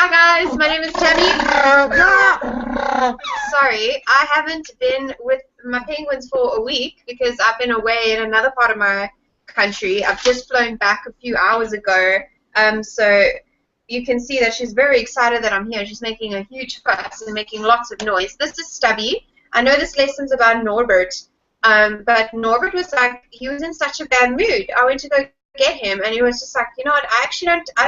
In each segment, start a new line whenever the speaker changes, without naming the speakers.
Hi guys, my name is Tammy. Sorry, I haven't been with my penguins for a week because I've been away in another part of my country. I've just flown back a few hours ago, so you can see that she's very excited that I'm here. She's making a huge fuss and making lots of noise. This is Stubby. I know this lesson's about Norbert, but Norbert was like, he was in such a bad mood. I went to go get him, and he was just like, you know what, I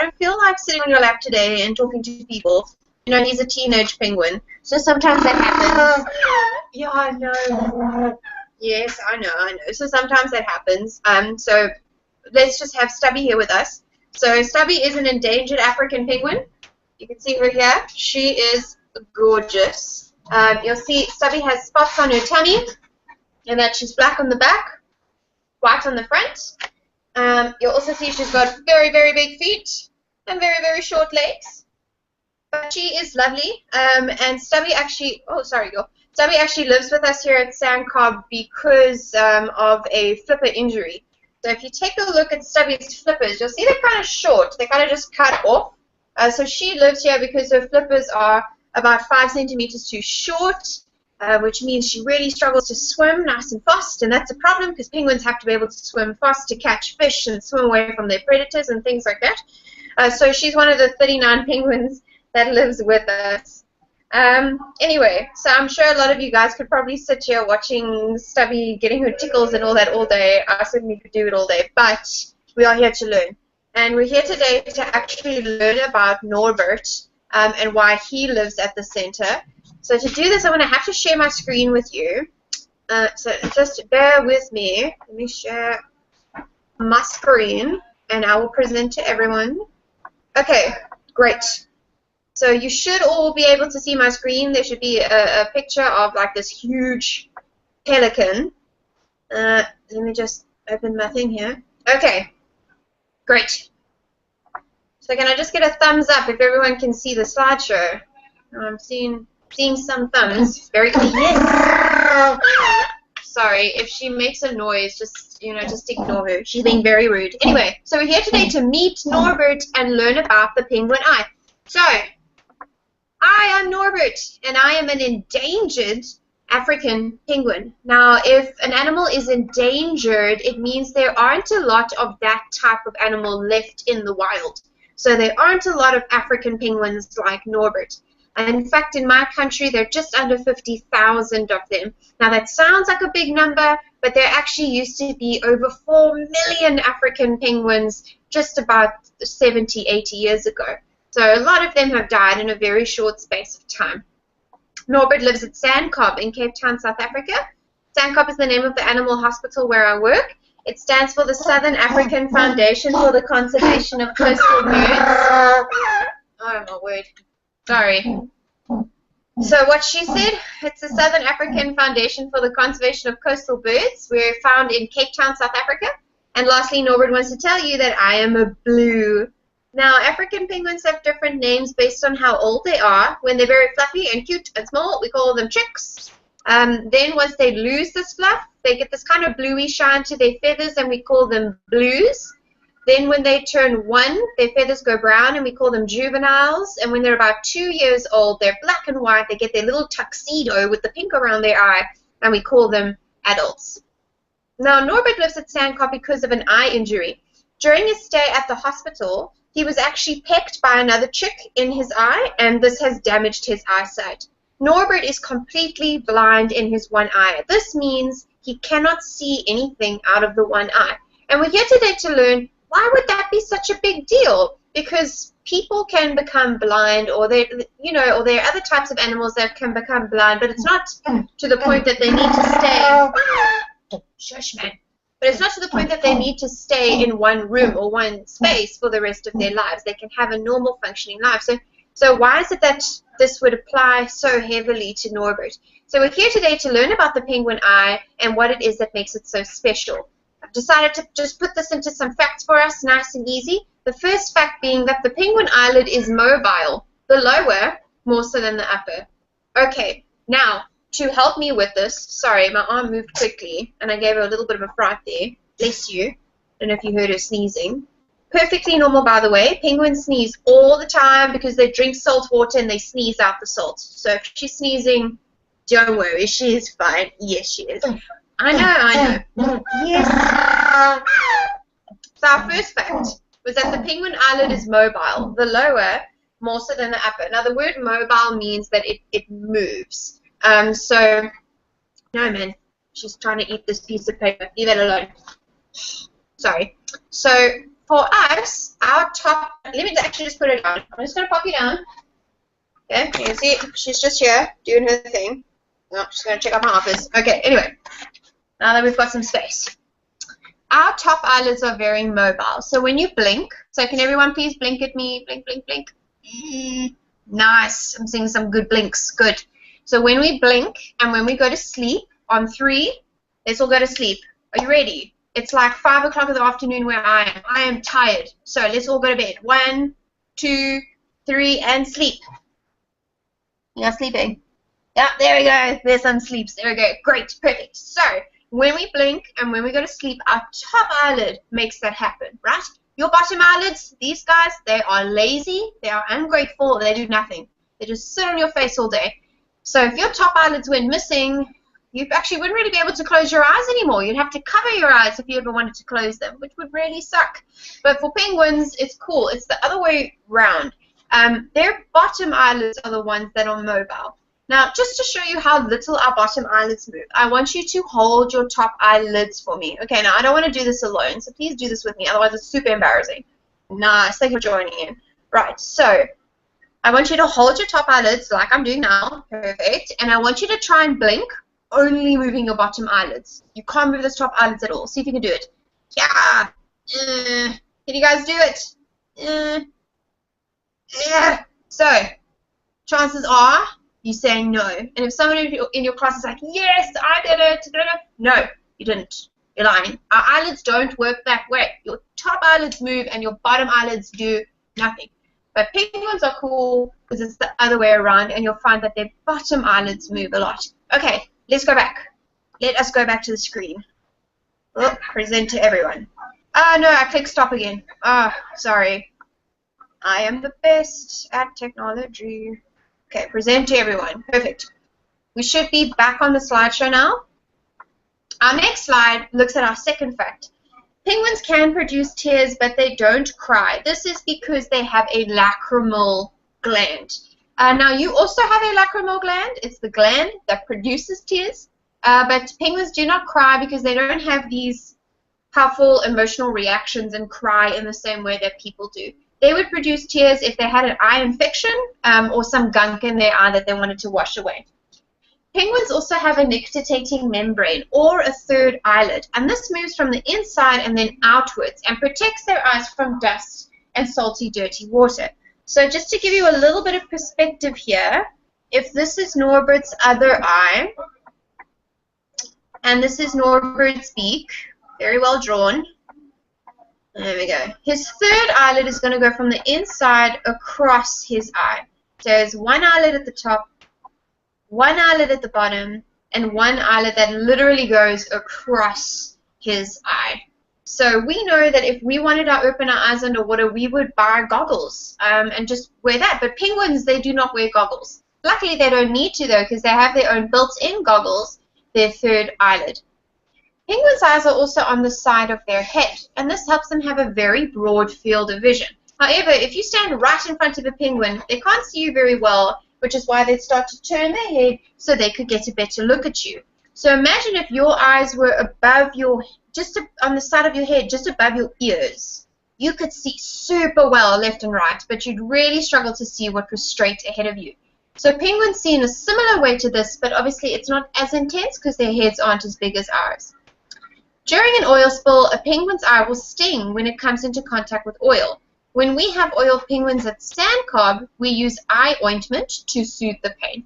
don't feel like sitting on your lap today and talking to people. You know, he's a teenage penguin, so sometimes that happens. Yeah, I know. Yes, I know. So sometimes that happens. So let's just have Stubby here with us. So Stubby is an endangered African penguin. You can see her here. She is gorgeous. You'll see Stubby has spots on her tummy, and that she's black on the back, white on the front. You'll also see she's got very, very big feet and very, very short legs. But she is lovely. And Stubby actually, Stubby actually lives with us here at SANCCOB because of a flipper injury. So if you take a look at Stubby's flippers, you'll see they're kind of short. They kind of just cut off. So she lives here because her flippers are about 5 centimeters too short. Which means she really struggles to swim nice and fast, and that's a problem because penguins have to be able to swim fast to catch fish and swim away from their predators and things like that. So she's one of the 39 penguins that lives with us. Anyway, so I'm sure a lot of you guys could probably sit here watching Stubby getting her tickles and all that all day. I certainly could do it all day, but we are here to learn. And we're here today to actually learn about Norbert and why he lives at the center. So to do this, I'm going to have to share my screen with you. So just bear with me. Let me share my screen, and I will present to everyone. Okay, great. So you should all be able to see my screen. There should be a picture of like this huge pelican. Let me just open my thing here. Okay, great. So can I just get a thumbs up if everyone can see the slideshow? I'm seeing some thumbs. Very clear. Yes. Sorry, if she makes a noise, just ignore her. She's being very rude. Anyway, so we're here today to meet Norbert and learn about the penguin eye. So, I am Norbert, and I am an endangered African penguin. Now, if an animal is endangered, it means there aren't a lot of that type of animal left in the wild. So there aren't a lot of African penguins like Norbert. And in fact, in my country, there are just under 50,000 of them. Now, that sounds like a big number, but there actually used to be over 4 million African penguins just about 70, 80 years ago. So a lot of them have died in a very short space of time. Norbert lives at SANCCOB in Cape Town, South Africa. SANCCOB is the name of the animal hospital where I work. It stands for the Southern African Foundation for the Conservation of Coastal Birds. Oh, my word. Sorry. So what she said, it's the Southern African Foundation for the Conservation of Coastal Birds. We're found in Cape Town, South Africa. And lastly, Norbert wants to tell you that I am a blue. Now, African penguins have different names based on how old they are. When they're very fluffy and cute and small, we call them chicks. Then once they lose this fluff, they get this kind of bluey shine to their feathers, and we call them blues. Then when they turn 1, their feathers go brown, and we call them juveniles. And when they're about 2 years old, they're black and white. They get their little tuxedo with the pink around their eye, and we call them adults. Now, Norbert lives at SANCCOB because of an eye injury. During his stay at the hospital, he was actually pecked by another chick in his eye, and this has damaged his eyesight. Norbert is completely blind in his one eye. This means he cannot see anything out of the one eye. And we're here today to learn, why would that be such a big deal? Because people can become blind, or there are other types of animals that can become blind, but it's not to the point that they need to stay. Shush, man. But it's not to the point that they need to stay in one room or one space for the rest of their lives. They can have a normal functioning life. So why is it that this would apply so heavily to Norbert? So we're here today to learn about the penguin eye and what it is that makes it so special. I've decided to just put this into some facts for us, nice and easy. The first fact being that the penguin eyelid is mobile, the lower more so than the upper. Okay, now, to help me with this, sorry, my arm moved quickly, and I gave her a little bit of a fright there. Bless you. I don't know if you heard her sneezing. Perfectly normal, by the way. Penguins sneeze all the time because they drink salt water and they sneeze out the salt. So if she's sneezing, don't worry, she is fine. Yes, she is. I know. Yes. So our first fact was that the penguin eyelid is mobile, the lower more so than the upper. Now the word mobile means that it moves. So, no man, she's trying to eat this piece of paper. Leave that alone. Sorry. So for us, our top, let me actually just put it down. I'm just going to pop you down. Okay, you can see she's just here doing her thing. No, she's going to check out my office. Okay, anyway, now that we've got some space. Our top eyelids are very mobile. So when you blink, so can everyone please blink at me? Blink, blink, blink. Nice. I'm seeing some good blinks. Good. So when we blink and when we go to sleep on 3, let's all go to sleep. Are you ready? It's like 5 o'clock in the afternoon where I am. I am tired. So let's all go to bed. 1, 2, 3, and sleep. You're sleeping. Yeah, there we go. There's some sleeps. There we go. Great. Perfect. So when we blink and when we go to sleep, our top eyelid makes that happen, right? Your bottom eyelids, these guys, they are lazy, they are ungrateful, they do nothing. They just sit on your face all day. So if your top eyelids went missing, you actually wouldn't really be able to close your eyes anymore. You'd have to cover your eyes if you ever wanted to close them, which would really suck. But for penguins, it's cool. It's the other way round. Their bottom eyelids are the ones that are mobile. Now, just to show you how little our bottom eyelids move, I want you to hold your top eyelids for me. Okay, now I don't want to do this alone, so please do this with me, otherwise it's super embarrassing. Nice, thank you for joining in. Right, so I want you to hold your top eyelids like I'm doing now. Perfect. And I want you to try and blink, only moving your bottom eyelids. You can't move those top eyelids at all. See if you can do it. Yeah. Can you guys do it? Yeah. So, chances are you say no. And if someone in your class is like, yes, I did it. No, you didn't. You're lying. Our eyelids don't work that way. Your top eyelids move and your bottom eyelids do nothing. But penguins are cool because it's the other way around, and you'll find that their bottom eyelids move a lot. Okay, let's go back. Let us go back to the screen. Oh, present to everyone. Oh, no, I clicked stop again. Oh, sorry. I am the best at technology. Okay, present to everyone. Perfect. We should be back on the slideshow now. Our next slide looks at our second fact. Penguins can produce tears, but they don't cry. This is because they have a lacrimal gland. Now, you also have a lacrimal gland. It's the gland that produces tears. But penguins do not cry because they don't have these powerful emotional reactions and cry in the same way that people do. They would produce tears if they had an eye infection or some gunk in their eye that they wanted to wash away. Penguins also have a nictitating membrane, or a third eyelid, and this moves from the inside and then outwards and protects their eyes from dust and salty, dirty water. So just to give you a little bit of perspective here, if this is Norbert's other eye, and this is Norbert's beak, very well drawn. There we go. His third eyelid is going to go from the inside across his eye. So there's one eyelid at the top, one eyelid at the bottom, and one eyelid that literally goes across his eye. So we know that if we wanted to open our eyes underwater, we would buy goggles and just wear that. But penguins, they do not wear goggles. Luckily, they don't need to, though, because they have their own built-in goggles, their third eyelid. Penguins' eyes are also on the side of their head, and this helps them have a very broad field of vision. However, if you stand right in front of a penguin, they can't see you very well, which is why they start to turn their head so they could get a better look at you. So imagine if your eyes were above your, on the side of your head, just above your ears. You could see super well left and right, but you'd really struggle to see what was straight ahead of you. So penguins see in a similar way to this, but obviously it's not as intense because their heads aren't as big as ours. During an oil spill, a penguin's eye will sting when it comes into contact with oil. When we have oiled penguins at SANCCOB, we use eye ointment to soothe the pain.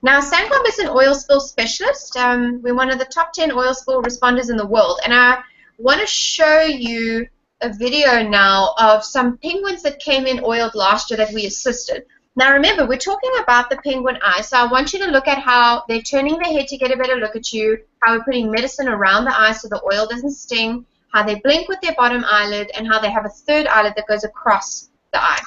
Now, SANCCOB is an oil spill specialist. We're one of the top 10 oil spill responders in the world, and I want to show you a video now of some penguins that came in oiled last year that we assisted. Now, remember, we're talking about the penguin eye, so I want you to look at how they're turning their head to get a better look at you, how we're putting medicine around the eye so the oil doesn't sting, how they blink with their bottom eyelid, and how they have a third eyelid that goes across the eye.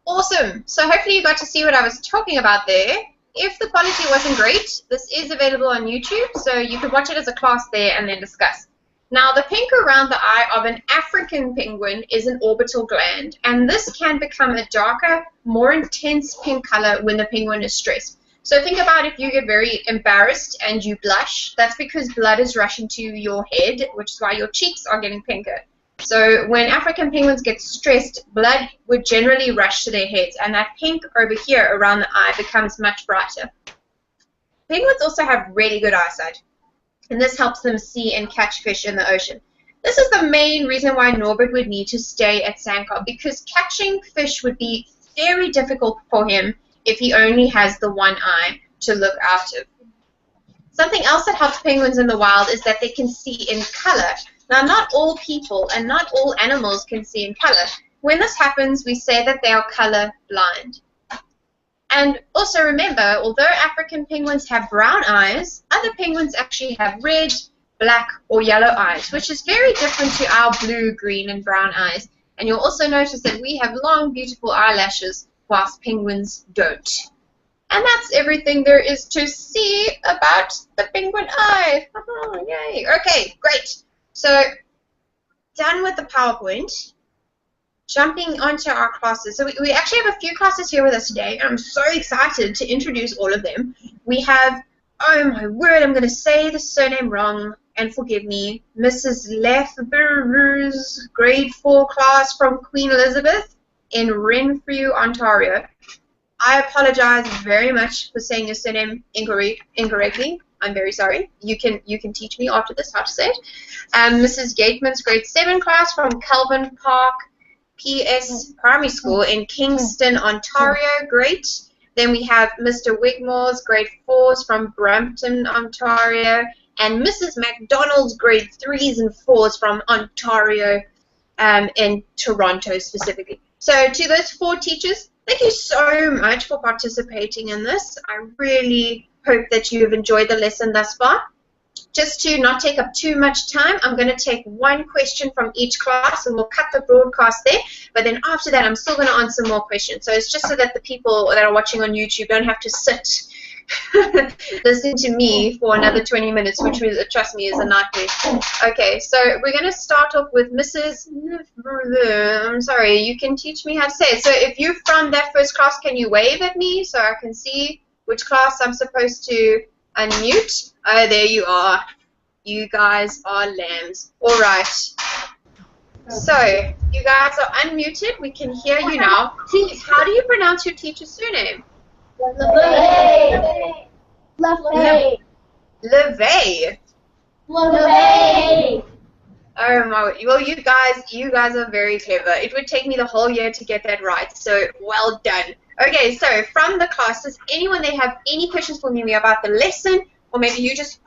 Awesome. So hopefully you got to see what I was talking about there. If the quality wasn't great, this is available on YouTube, so you could watch it as a class there and then discuss. Now, the pink around the eye of an African penguin is an orbital gland, and this can become a darker, more intense pink color when the penguin is stressed. So think about if you get very embarrassed and you blush, that's because blood is rushing to your head, which is why your cheeks are getting pinker. So when African penguins get stressed, blood would generally rush to their heads, and that pink over here around the eye becomes much brighter. Penguins also have really good eyesight, and this helps them see and catch fish in the ocean. This is the main reason why Norbert would need to stay at SANCCOB, because catching fish would be very difficult for him if he only has the one eye to look out of. Something else that helps penguins in the wild is that they can see in color. Now, not all people and not all animals can see in color. When this happens, we say that they are color blind. And also remember, although African penguins have brown eyes, other penguins actually have red, black, or yellow eyes, which is very different to our blue, green, and brown eyes. And you'll also notice that we have long, beautiful eyelashes, whilst penguins don't. And that's everything there is to see about the penguin eye. Oh, yay. Okay, great. So, done with the PowerPoint, jumping onto our classes. So we actually have a few classes here with us today, and I'm so excited to introduce all of them. We have, oh my word, I'm going to say the surname wrong, and forgive me, Mrs. Lethbridge's grade 4 class from Queen Elizabeth in Renfrew, Ontario. I apologize very much for saying your surname incorrectly. I'm very sorry. You can teach me after this how to say it. Mrs. Gateman's grade 7 class from Calvin Park PS Primary School in Kingston, Ontario. Great. Then we have Mr. Wigmore's grade 4s from Brampton, Ontario. And Mrs. McDonald's grade 3s and 4s from Ontario in Toronto specifically. So to those 4 teachers, thank you so much for participating in this. I really hope that you have enjoyed the lesson thus far. Just to not take up too much time, I'm going to take one question from each class, and we'll cut the broadcast there. But then after that, I'm still going to answer more questions. So it's just so that the people that are watching on YouTube don't have to sit listening to me for another 20 minutes, which, trust me, is a nightmare. Okay, so we're going to start off with Mrs. I'm sorry, you can teach me how to say it. So if you're from that first class, can you wave at me so I can see which class I'm supposed to unmute? Oh, there you are. You guys are lambs. All right. So you guys are unmuted. We can hear you now. Please, how do you pronounce your teacher's surname?
LeVay.
LeVay.
LeVay.
Oh my! Well, you guys are very clever. It would take me the whole year to get that right. So well done. Okay, so from the class, does anyone have any questions for me about the lesson, or maybe you just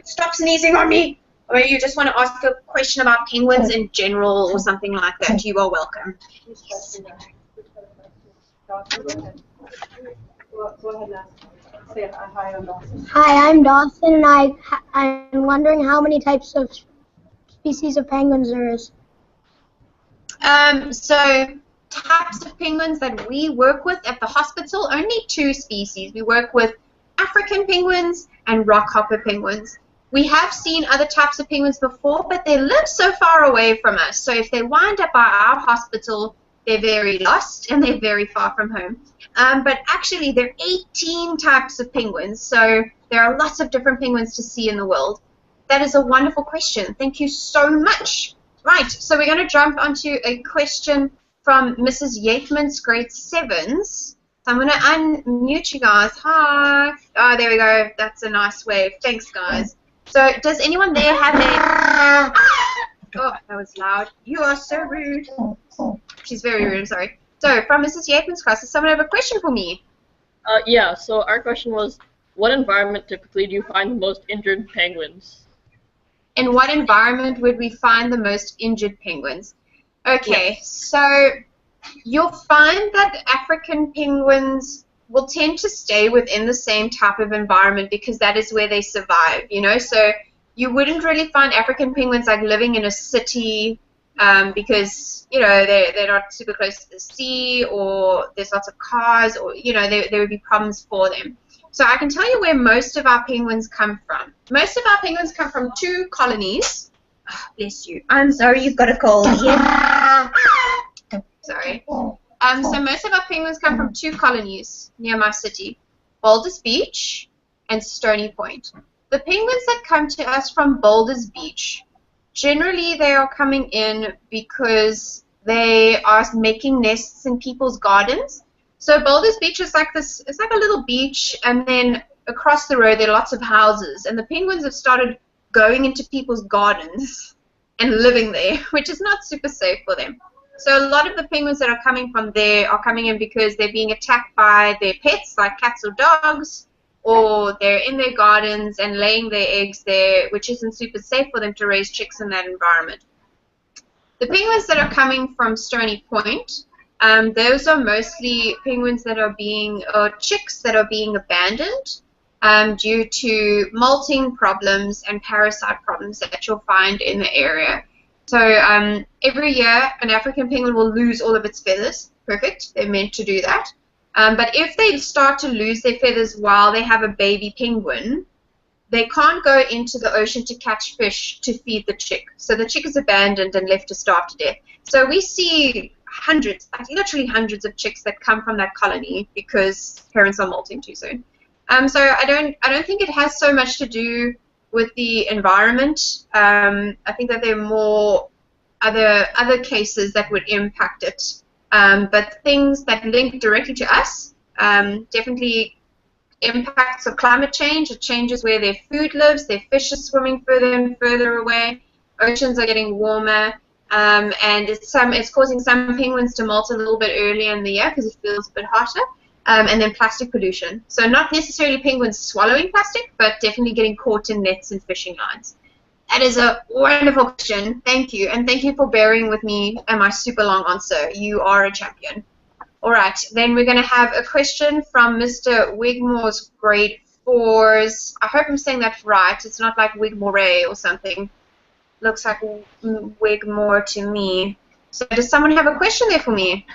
stop sneezing on me, or maybe you just want to ask a question about penguins in general or something like that? You are welcome.
Go ahead and ask. Say hi, I'm Dawson.
Hi, I'm Dawson, and I'm wondering how many types of species of penguins there is.
So types of penguins that we work with at the hospital, only 2 species. We work with African penguins and rockhopper penguins. We have seen other types of penguins before, but they live so far away from us. So if they wind up by our hospital, they're very lost and they're very far from home. But actually, there are 18 types of penguins, so there are lots of different penguins to see in the world. That is a wonderful question. Thank you so much. Right, so we're going to jump onto a question from Mrs. Yateman's grade 7s. So I'm going to unmute you guys. Hi. Oh, there we go. That's a nice wave. Thanks, guys. So does anyone there have a... Oh, that was loud. You are so rude. She's very rude, I'm sorry. So from Mrs. Yateman's class, does someone have a question for me?
Yeah, so our question was, what environment typically do you find the most injured penguins?
In what environment would we find the most injured penguins? Okay, so you'll find that African penguins will tend to stay within the same type of environment because that is where they survive, you know? So you wouldn't really find African penguins like living in a city because, you know, they're not super close to the sea, or there's lots of cars, or, you know, there would be problems for them. So I can tell you where most of our penguins come from. Most of our penguins come from 2 colonies. Oh, bless you. I'm sorry, you've got a cold. Yeah. Sorry. So most of our penguins come from 2 colonies near my city, Boulders Beach and Stony Point. The penguins that come to us from Boulders Beach, generally they are coming in because they are making nests in people's gardens. So Boulders Beach is like this, it's like a little beach, and then across the road there are lots of houses, and the penguins have started going into people's gardens and living there, which is not super safe for them. So a lot of the penguins that are coming from there are coming in because they're being attacked by their pets, like cats or dogs, or they're in their gardens and laying their eggs there, which isn't super safe for them to raise chicks in that environment. The penguins that are coming from Stony Point, those are mostly penguins that are being, or chicks that are being abandoned due to molting problems and parasite problems that you'll find in the area. So every year an African penguin will lose all of its feathers. Perfect, they're meant to do that. But if they start to lose their feathers while they have a baby penguin, they can't go into the ocean to catch fish to feed the chick. So the chick is abandoned and left to starve to death. So we see hundreds, like literally hundreds of chicks that come from that colony because parents are molting too soon. So I don't think it has so much to do with the environment. I think that there are more other cases that would impact it. But things that link directly to us, definitely impacts of climate change. It changes where their food lives. Their fish are swimming further and further away. Oceans are getting warmer. And it's causing some penguins to molt a little bit earlier in the year because it feels a bit hotter. And then plastic pollution. So not necessarily penguins swallowing plastic, but definitely getting caught in nets and fishing lines. That is a wonderful question. Thank you. And thank you for bearing with me and my super long answer. You are a champion. All right. Then we're going to have a question from Mr. Wigmore's grade 4s. I hope I'm saying that right. It's not like Wigmore or something. Looks like Wigmore to me. So does someone have a question there for me?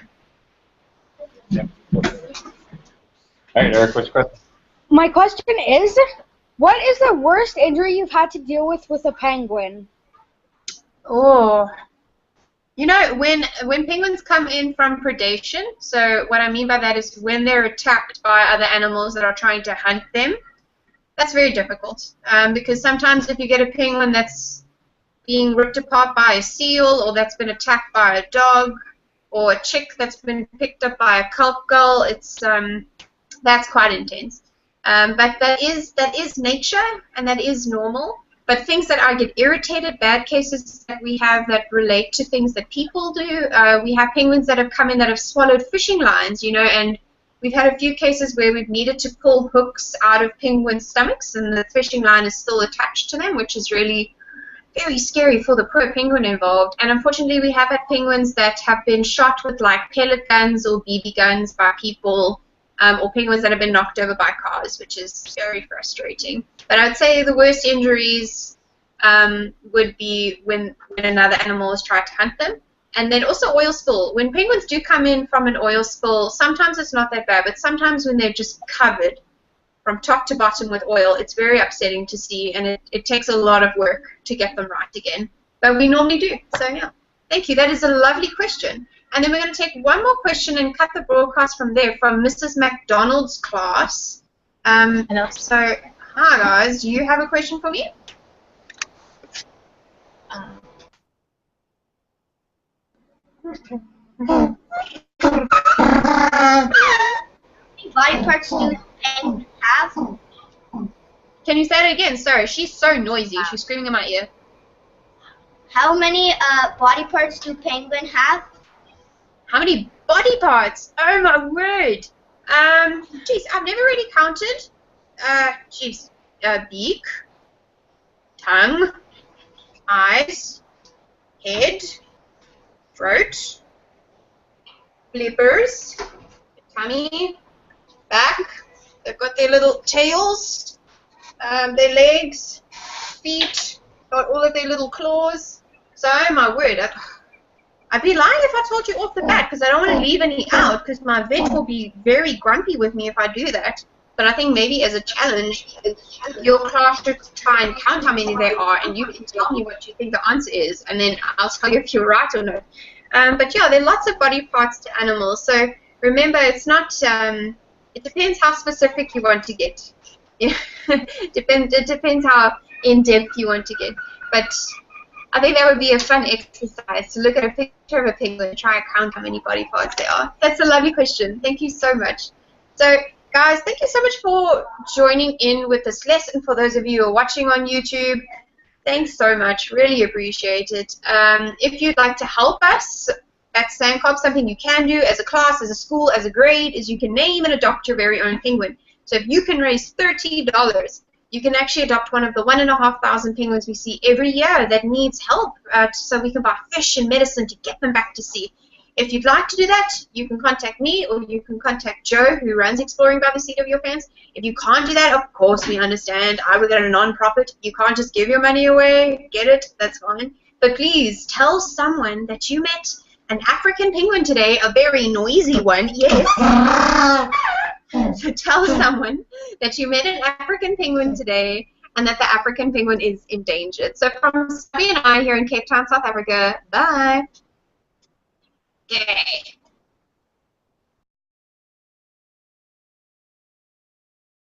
Yeah. All right, Eric, what's your question?
My question is, what is the worst injury you've had to deal with a penguin?
Oh, you know, when penguins come in from predation, so what I mean by that is when they're attacked by other animals that are trying to hunt them, that's very difficult. Because sometimes if you get a penguin that's being ripped apart by a seal, or that's been attacked by a dog, or a chick that's been picked up by a kelp gull, it's that's quite intense. But that is nature, and that is normal. But things that I get irritated, bad cases that we have that relate to things that people do, we have penguins that have come in that have swallowed fishing lines, you know, and we've had a few cases where we've needed to pull hooks out of penguin stomachs, and the fishing line is still attached to them, which is really very scary for the poor penguin involved. And unfortunately, we have had penguins that have been shot with like pellet guns or BB guns by people, or penguins that have been knocked over by cars, which is very frustrating. But I'd say the worst injuries would be when another animal has tried to hunt them. And then also oil spill. When penguins do come in from an oil spill, sometimes it's not that bad, but sometimes when they're just covered from top to bottom with oil. It's very upsetting to see, and it takes a lot of work to get them right again. But we normally do. So, yeah. Thank you. That is a lovely question. And then we're going to take one more question and cut the broadcast from there, from Mrs. McDonald's class. So, hi, guys. Do you have a question for me?
Body parts do penguins have?
Can you say it again? Sorry, she's so noisy. She's screaming in my ear.
How many body parts do penguins have?
How many body parts? Oh my word. Geez, I've never really counted. Beak, tongue, eyes, head, throat, flippers, tummy, back. They've got their little tails, their legs, feet, got all of their little claws. So, oh my word, I'd be lying if I told you off the bat, because I don't want to leave any out, because my vet will be very grumpy with me if I do that. But I think maybe as a challenge, your class should try and count how many there are, and you can tell me what you think the answer is, and then I'll tell you if you're right or not. But yeah, there are lots of body parts to animals, so remember, it's not, it depends how specific you want to get. It depends how in-depth you want to get. But I think that would be a fun exercise, to look at a picture of a penguin and try and count how many body parts there are. That's a lovely question. Thank you so much. So, guys, thank you so much for joining in with this lesson. For those of you who are watching on YouTube, thanks so much. Really appreciate it. If you'd like to help us at SANCCOB, something you can do as a class, as a school, as a grade, is you can name and adopt your very own penguin. So if you can raise $30, you can actually adopt one of the 1,500 penguins we see every year that needs help, so we can buy fish and medicine to get them back to sea. If you'd like to do that, you can contact me, or you can contact Joe, who runs Exploring by the Seat of Your Pants. If you can't do that, of course we understand. I work at a non-profit. You can't just give your money away. Get it? That's fine. But please tell someone that you met an African penguin today, a very noisy one. Yes. So tell someone that you met an African penguin today, and that the African penguin is endangered. So from Stubby and I here in Cape Town, South Africa, bye. Yay.